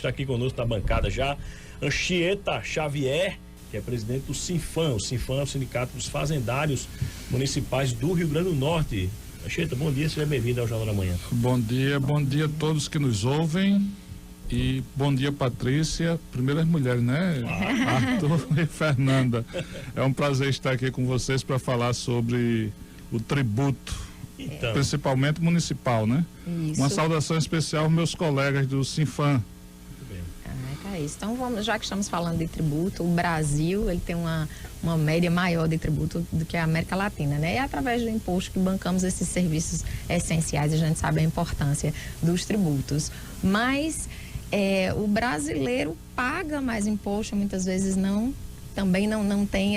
está aqui conosco na bancada já, Anchieta Xavier, que é presidente do Sinfam. O Sinfam é o Sindicato dos Fazendários Municipais do Rio Grande do Norte. Anchieta, bom dia, seja bem-vindo ao Jornal da Manhã. Bom dia a todos que nos ouvem e bom dia, Patrícia, primeiras mulheres, né? Arthur e Fernanda. É um prazer estar aqui com vocês para falar sobre o tributo, então, principalmente municipal, né? Isso. Uma saudação especial aos meus colegas do Sinfam. Isso. Então vamos, já que estamos falando de tributo, o Brasil ele tem uma média maior de tributo do que a América Latina, né? E é através do imposto que bancamos esses serviços essenciais, a gente sabe a importância dos tributos. Mas o brasileiro paga mais imposto, muitas vezes também não tem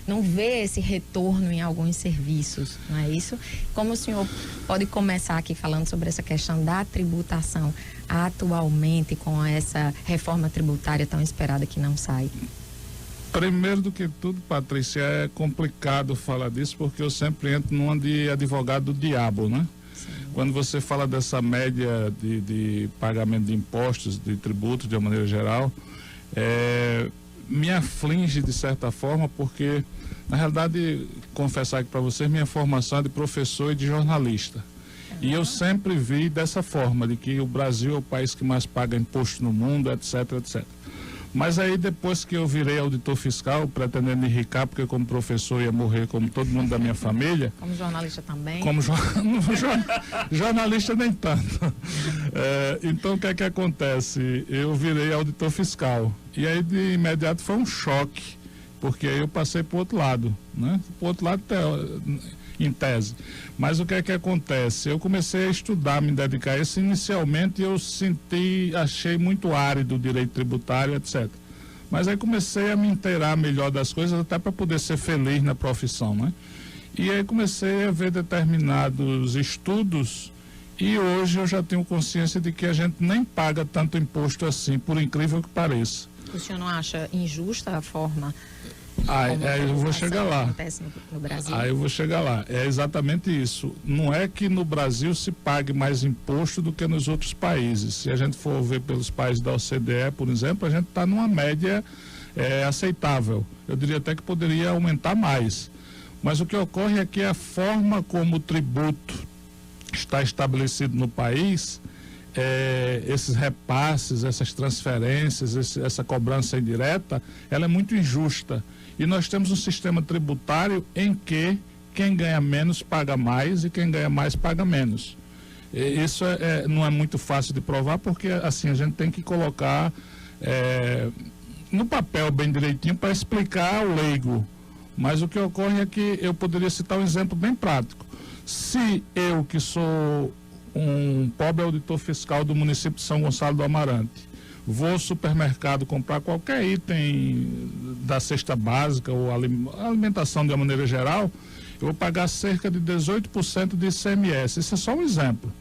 não vê esse retorno em alguns serviços, não é isso? Como o senhor pode começar aqui falando sobre essa questão da tributação atualmente com essa reforma tributária tão esperada que não sai? Primeiro do que tudo, Patrícia, é complicado falar disso porque eu sempre entro numa de advogado do diabo, né? Sim. Quando você fala dessa média de pagamento de impostos, de tributos de uma maneira geral, me aflige de certa forma porque, na realidade, confessar aqui para vocês, minha formação é de professor e de jornalista. E eu sempre vi dessa forma, de que o Brasil é o país que mais paga imposto no mundo, etc, etc. Mas aí depois que eu virei auditor fiscal, pretendendo enricar, porque como professor ia morrer como todo mundo da minha família. Como jornalista também? Como jornalista nem tanto. Então o que é que acontece? Eu virei auditor fiscal. E aí de imediato foi um choque, porque aí eu passei para o outro lado, né? Para o outro lado em tese. Mas o que é que acontece? Eu comecei a estudar, me dedicar a isso. Inicialmente eu achei muito árido o direito tributário, etc. Mas aí comecei a me inteirar melhor das coisas, até para poder ser feliz na profissão, né? E aí comecei a ver determinados estudos e hoje eu já tenho consciência de que a gente nem paga tanto imposto assim, por incrível que pareça. O senhor não acha injusta a forma? Eu vou chegar lá. No Brasil? Eu vou chegar lá. É exatamente isso. Não é que no Brasil se pague mais imposto do que nos outros países. Se a gente for ver pelos países da OCDE, por exemplo, a gente está numa média aceitável. Eu diria até que poderia aumentar mais. Mas o que ocorre é que a forma como o tributo está estabelecido no país, esses repasses, essas transferências, essa cobrança indireta, ela é muito injusta. E nós temos um sistema tributário em que quem ganha menos paga mais e quem ganha mais paga menos. Isso não é muito fácil de provar porque assim a gente tem que colocar no papel bem direitinho para explicar ao leigo. Mas o que ocorre é que eu poderia citar um exemplo bem prático. Se eu, que sou um pobre auditor fiscal do município de São Gonçalo do Amarante, vou ao supermercado comprar qualquer item da cesta básica ou alimentação de uma maneira geral, eu vou pagar cerca de 18% de ICMS. Isso é só um exemplo.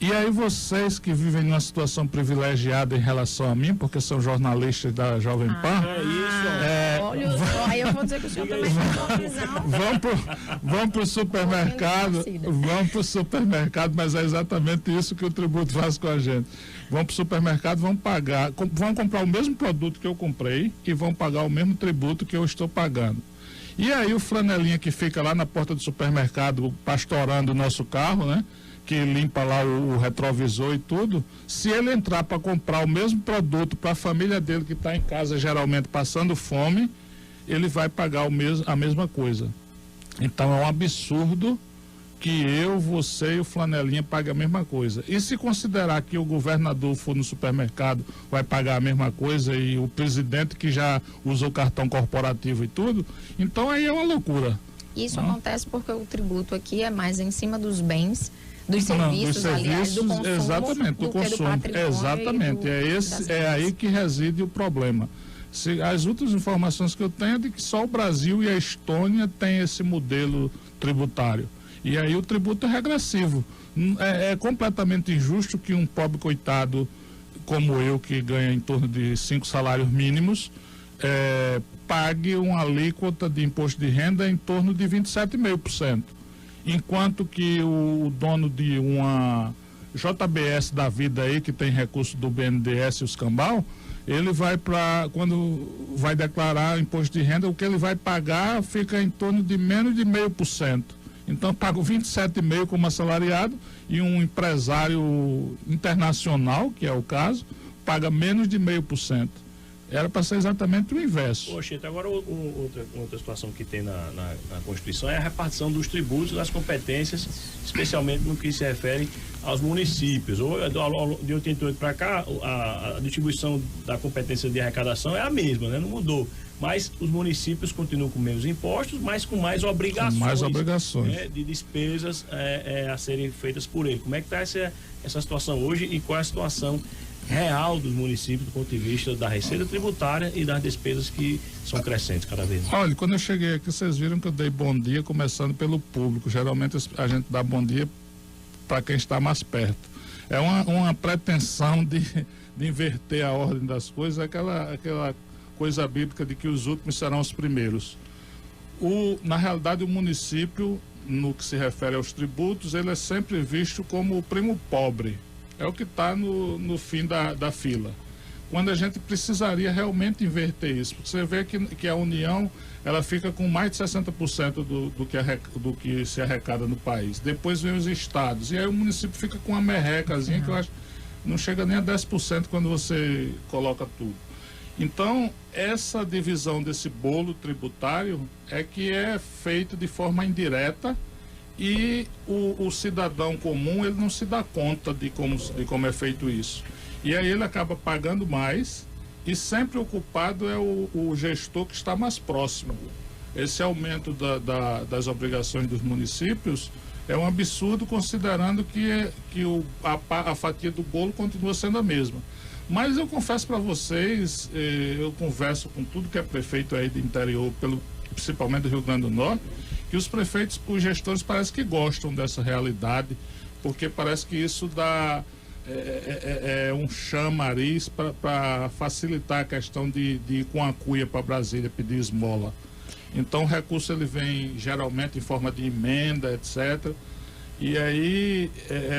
E aí vocês que vivem numa situação privilegiada em relação a mim, porque são jornalistas da Jovem Pan... Olha só, aí eu vou dizer que o senhor também tem uma visão. Vão para o supermercado, mas é exatamente isso que o tributo faz com a gente. Vão para o supermercado, vão comprar o mesmo produto que eu comprei e vão pagar o mesmo tributo que eu estou pagando. E aí o flanelinha que fica lá na porta do supermercado pastorando o nosso carro, né? Que limpa lá o retrovisor e tudo, se ele entrar para comprar o mesmo produto para a família dele que está em casa geralmente passando fome, ele vai pagar a mesma coisa. Então é um absurdo que você e o flanelinha paguem a mesma coisa. E se considerar que o governador for no supermercado vai pagar a mesma coisa e o presidente que já usou cartão corporativo e tudo, então aí é uma loucura. Isso acontece porque o tributo aqui é mais em cima dos bens, dos serviços, aliás, do consumo, exatamente, do consumo. Exatamente, é aí que reside o problema. As últimas informações que eu tenho é de que só o Brasil e a Estônia têm esse modelo tributário. E aí o tributo é regressivo. É completamente injusto que um pobre coitado como eu, que ganha em torno de 5 salários mínimos, pague uma alíquota de imposto de renda em torno de 27,5%. Enquanto que o dono de uma JBS da vida aí, que tem recurso do BNDES e os cambal, ele vai quando vai declarar imposto de renda, o que ele vai pagar fica em torno de menos de 0,5%. Então, pago 27,5% como assalariado, e um empresário internacional, que é o caso, paga menos de 0,5%. Era para ser exatamente o inverso. Poxa, agora outra situação que tem na Constituição é a repartição dos tributos, das competências, especialmente no que se refere aos municípios. De 88 para cá, a distribuição da competência de arrecadação é a mesma, né? Não mudou. Mas os municípios continuam com menos impostos, mas com mais obrigações. Com mais obrigações. Né, de despesas a serem feitas por ele. Como é que está essa situação hoje e qual é a situação real dos municípios do ponto de vista da receita tributária e das despesas que são crescentes cada vez mais? Olha, quando eu cheguei aqui, vocês viram que eu dei bom dia começando pelo público. Geralmente a gente dá bom dia para quem está mais perto. É uma pretensão de inverter a ordem das coisas, aquela coisa bíblica de que os últimos serão os primeiros. Na realidade, o município, no que se refere aos tributos, ele é sempre visto como o primo pobre. É o que está no fim da fila. Quando a gente precisaria realmente inverter isso, porque você vê que a União, ela fica com mais de 60% do que se arrecada no país. Depois vem os estados, e aí o município fica com uma merrecazinha que eu acho não chega nem a 10% quando você coloca tudo. Então, essa divisão desse bolo tributário é que é feita de forma indireta, e o cidadão comum, ele não se dá conta de como é feito isso. E aí ele acaba pagando mais, e sempre o culpado é o gestor que está mais próximo. Esse aumento das obrigações dos municípios é um absurdo, considerando que a fatia do bolo continua sendo a mesma. Mas eu confesso para vocês, eu converso com tudo que é prefeito aí do interior, principalmente do Rio Grande do Norte, que os prefeitos, os gestores parecem que gostam dessa realidade, porque parece que isso dá um chamariz para facilitar a questão de ir com a cuia para Brasília pedir esmola. Então o recurso ele vem geralmente em forma de emenda, etc. E aí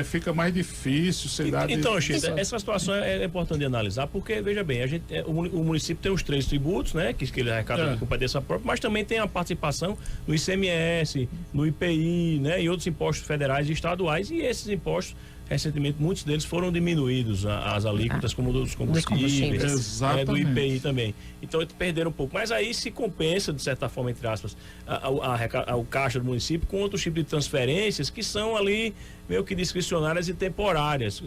fica mais difícil. Então, Chita, essa situação é importante de analisar, porque, veja bem, o município tem os 3 tributos, né, que ele arrecada com competência própria, mas também tem a participação no ICMS, no IPI, né, e outros impostos federais e estaduais, e esses impostos, recentemente, muitos deles foram diminuídos, as alíquotas, como dos combustíveis, né, do IPI também. Então, eles perderam um pouco. Mas aí se compensa, de certa forma, entre aspas, o caixa do município com outros tipos de transferências que são ali meio que discricionárias e temporárias.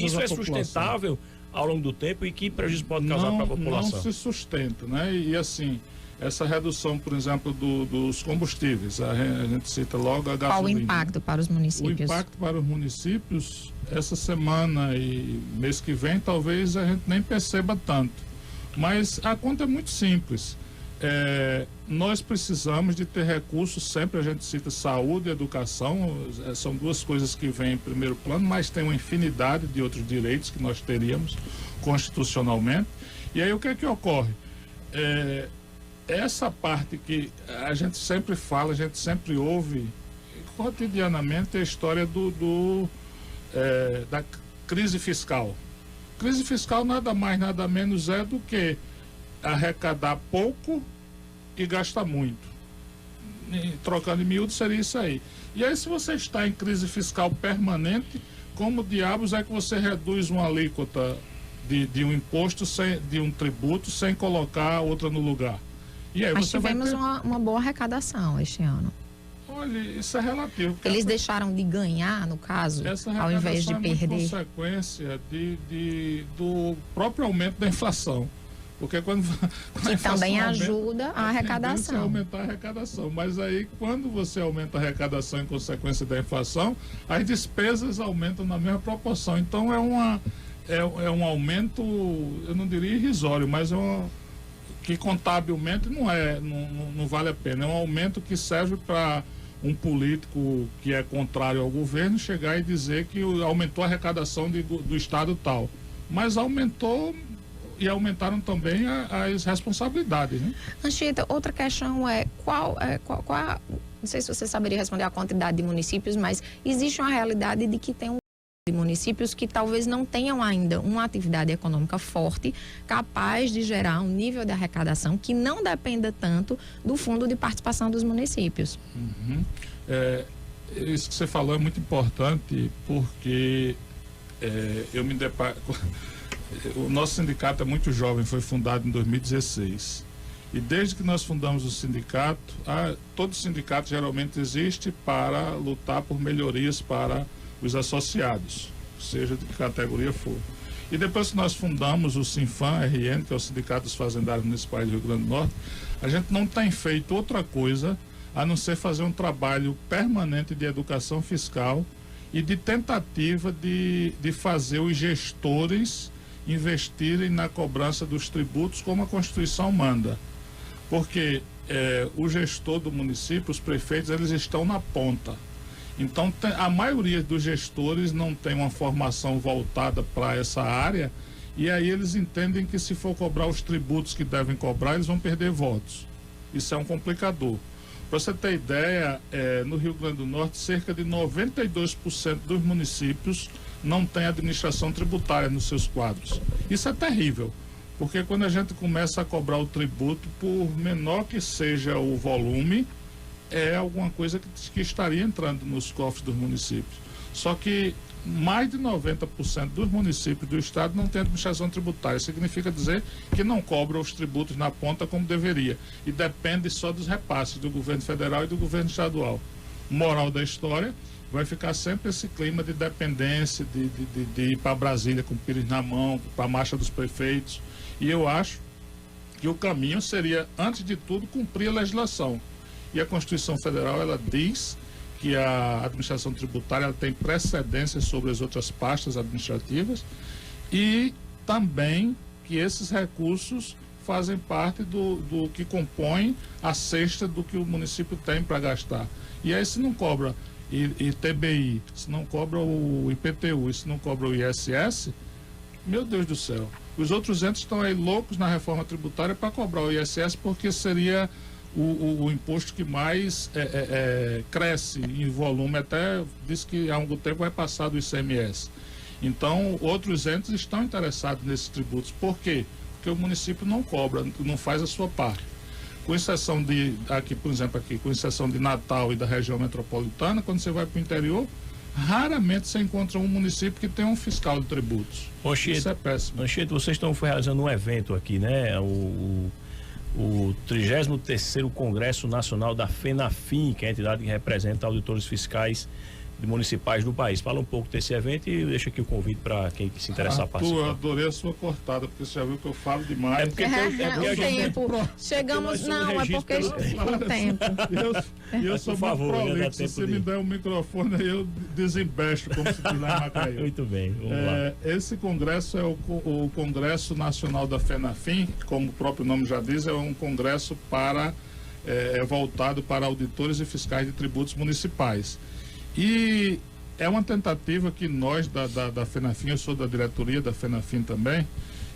Isso é sustentável ao longo do tempo, e que prejuízo pode causar para a população? Não se sustenta, né? E assim, essa redução, por exemplo, dos combustíveis, a gente cita logo a gasolina. Qual o impacto para os municípios? O impacto para os municípios, essa semana e mês que vem, talvez a gente nem perceba tanto. Mas a conta é muito simples. Nós precisamos de ter recursos, sempre a gente cita saúde e educação, são duas coisas que vêm em primeiro plano, mas tem uma infinidade de outros direitos que nós teríamos constitucionalmente. E aí o que é que ocorre? Essa parte que a gente sempre fala, a gente sempre ouve cotidianamente, é a história da crise fiscal. Crise fiscal nada mais, nada menos é do que arrecadar pouco e gastar muito. Trocando em miúdo, seria isso aí. E aí, se você está em crise fiscal permanente, como diabos é que você reduz uma alíquota de um imposto, de um tributo, sem colocar outra no lugar? E aí Mas tivemos uma boa arrecadação este ano. Olha, isso é relativo. Eles deixaram de ganhar, no caso, ao invés de perder? Essa é consequência do próprio aumento da inflação. Porque quando que também ajuda a arrecadação. Aumentar a arrecadação. Mas aí, quando você aumenta a arrecadação em consequência da inflação, as despesas aumentam na mesma proporção. Então é um aumento, eu não diria irrisório, mas que contabilmente não vale a pena. É um aumento que serve para um político que é contrário ao governo chegar e dizer que aumentou a arrecadação do estado tal. Mas aumentou, e aumentaram também as responsabilidades, né? Anchieta, outra questão é qual não sei se você saberia responder a quantidade de municípios, mas existe uma realidade de que tem de municípios que talvez não tenham ainda uma atividade econômica forte, capaz de gerar um nível de arrecadação que não dependa tanto do fundo de participação dos municípios. Isso que você falou é muito importante, porque eu me deparo... O nosso sindicato é muito jovem, foi fundado em 2016. E desde que nós fundamos o sindicato, todo sindicato geralmente existe para lutar por melhorias para os associados, seja de que categoria for. E depois que nós fundamos o Sinfam-RN, que é o Sindicato dos Fazendários Municipais do Rio Grande do Norte, a gente não tem feito outra coisa a não ser fazer um trabalho permanente de educação fiscal e de tentativa de fazer os gestores investirem na cobrança dos tributos como a Constituição manda. Porque o gestor do município, os prefeitos, eles estão na ponta. Então, a maioria dos gestores não tem uma formação voltada para essa área, e aí eles entendem que se for cobrar os tributos que devem cobrar, eles vão perder votos. Isso é um complicador. Para você ter ideia, no Rio Grande do Norte, cerca de 92% dos municípios não tem administração tributária nos seus quadros. Isso é terrível, porque quando a gente começa a cobrar o tributo, por menor que seja o volume, é alguma coisa que estaria entrando nos cofres dos municípios. Só que mais de 90% dos municípios do estado não tem administração tributária. Significa dizer que não cobra os tributos na ponta como deveria. E depende só dos repasses do governo federal e do governo estadual. Moral da história, vai ficar sempre esse clima de dependência, de ir para Brasília com o pires na mão, para a marcha dos prefeitos. E eu acho que o caminho seria, antes de tudo, cumprir a legislação. E a Constituição Federal, ela diz que a administração tributária ela tem precedência sobre as outras pastas administrativas e também que esses recursos fazem parte do que compõe a cesta do que o município tem para gastar. E aí, se não cobra ITBI, se não cobra o IPTU, se não cobra o ISS, meu Deus do céu. Os outros entes estão aí loucos na reforma tributária para cobrar o ISS, porque seria o imposto que mais cresce em volume, até diz que há algum tempo vai passar do ICMS. Então, outros entes estão interessados nesses tributos. Por quê? Porque o município não cobra, não faz a sua parte. Com exceção com exceção de Natal e da região metropolitana, quando você vai para o interior, raramente você encontra um município que tem um fiscal de tributos. Isso é péssimo. Anchieta, vocês estão realizando um evento aqui, né? O 33º Congresso Nacional da FENAFIM, que é a entidade que representa auditores fiscais municipais do país. Fala um pouco desse evento e deixa aqui o convite para quem se interessar a participar. Eu adorei a sua cortada, porque você já viu que eu falo demais. É porque o tempo. Chegamos, não, é porque o tempo. Eu sou mais prolixo, se você me der um microfone, aí eu desembesto, como se diz lá em Macaé. Muito bem, vamos lá. Esse congresso é o Congresso Nacional da FENAFIM, como o próprio nome já diz, é um congresso voltado para auditores e fiscais de tributos municipais. E é uma tentativa que nós da FENAFIM, eu sou da diretoria da FENAFIM também,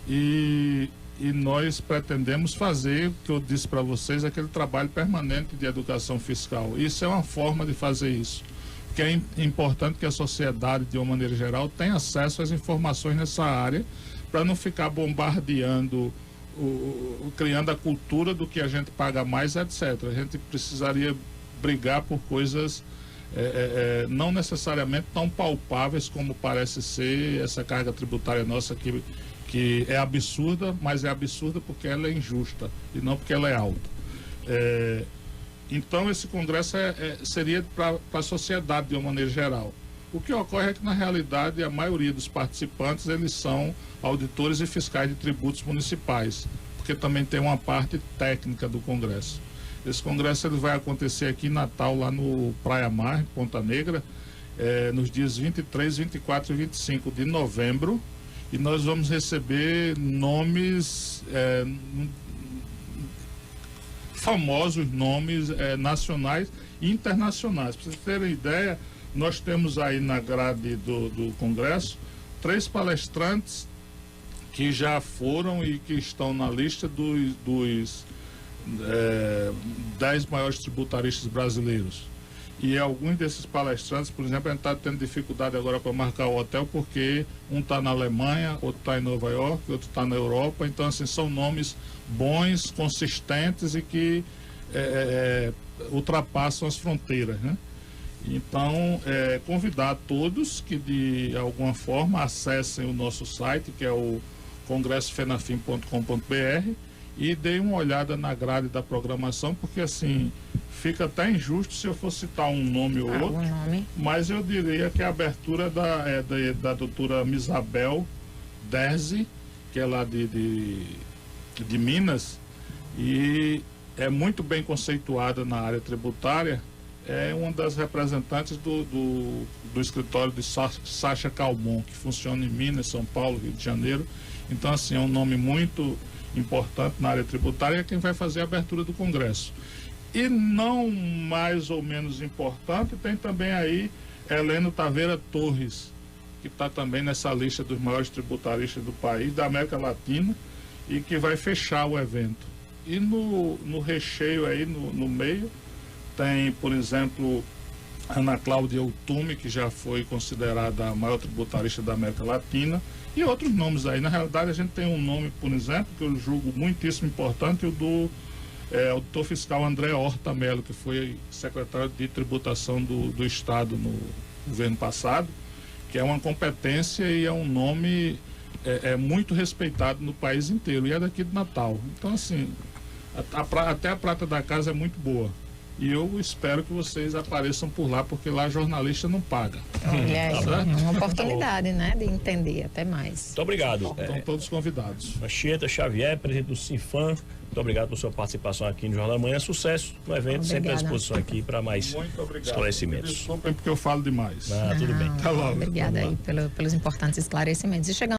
e nós pretendemos fazer, que eu disse para vocês, aquele trabalho permanente de educação fiscal. Isso é uma forma de fazer isso, porque é importante que a sociedade, de uma maneira geral, tenha acesso às informações nessa área, para não ficar bombardeando, criando a cultura do que a gente paga mais, etc. A gente precisaria brigar por coisas não necessariamente tão palpáveis como parece ser essa carga tributária nossa que é absurda, mas é absurda porque ela é injusta e não porque ela é alta. Então esse congresso seria para a sociedade de uma maneira geral. O que ocorre é que na realidade a maioria dos participantes eles são auditores e fiscais de tributos municipais, porque também tem uma parte técnica do congresso. Esse congresso ele vai acontecer aqui em Natal, lá no Praia Mar, Ponta Negra, nos dias 23, 24 e 25 de novembro. E nós vamos receber nomes, famosos nomes nacionais e internacionais. Para vocês terem ideia, nós temos aí na grade do congresso 3 palestrantes que já foram e que estão na lista dos 10 maiores tributaristas brasileiros. E alguns desses palestrantes, por exemplo, a gente está tendo dificuldade agora para marcar o hotel porque um está na Alemanha, outro está em Nova York, outro está na Europa. Então, assim, são nomes bons, consistentes e que ultrapassam as fronteiras, né? Então, convidar todos que de alguma forma acessem o nosso site, que é o congressofenafim.com.br, e deem uma olhada na grade da programação, porque assim, fica até injusto se eu for citar um nome ou outro, mas eu diria que a abertura da doutora Misabel Derzi, que é lá de Minas, e é muito bem conceituada na área tributária, é uma das representantes do escritório de Sacha Calmon, que funciona em Minas, São Paulo, Rio de Janeiro. Então, assim, é um nome muito importante na área tributária, é quem vai fazer a abertura do Congresso. E não mais ou menos importante, tem também aí Heleno Taveira Torres, que está também nessa lista dos maiores tributaristas do país, da América Latina, e que vai fechar o evento. E no recheio aí, no meio, tem, por exemplo, Ana Cláudia Utume, que já foi considerada a maior tributarista da América Latina, e outros nomes aí. Na realidade, a gente tem um nome, por exemplo, que eu julgo muitíssimo importante, o do auditor fiscal André Horta Mello, que foi secretário de tributação do Estado no governo passado, que é uma competência e é um nome muito respeitado no país inteiro, e é daqui de Natal. Então, assim, até a prata da casa é muito boa. E eu espero que vocês apareçam por lá, porque lá jornalista não paga. Olha, é uma oportunidade, né, de entender até mais. Muito obrigado. Estão todos convidados. Anchieta Xavier, presidente do Sinfam, muito obrigado por sua participação aqui no Jornal da Manhã. Sucesso no evento, sempre à disposição aqui para mais esclarecimentos. Desculpem porque eu falo demais. Tudo bem. Tá logo. Obrigada aí pelos importantes esclarecimentos. E chegando